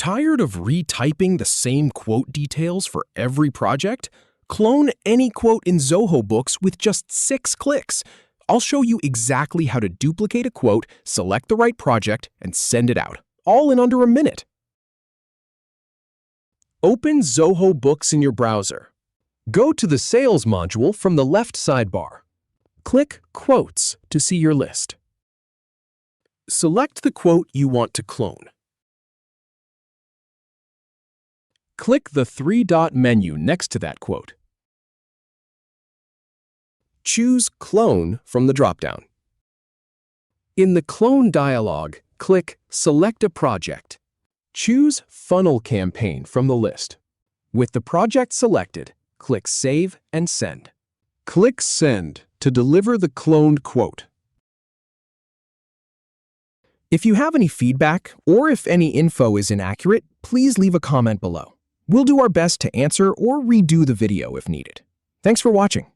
Tired of retyping the same quote details for every project? Clone any quote in Zoho Books with just 6 clicks. I'll show you exactly how to duplicate a quote, select the right project, and send it out, all in under a minute. Open Zoho Books in your browser. Go to the Sales module from the left sidebar. Click Quotes to see your list. Select the quote you want to clone. Click the 3-dot menu next to that quote. Choose Clone from the dropdown. In the Clone dialog, click Select a project. Choose Funnel Campaign from the list. With the project selected, click Save and Send. Click Send to deliver the cloned quote. If you have any feedback or if any info is inaccurate, please leave a comment below. We'll do our best to answer or redo the video if needed. Thanks for watching.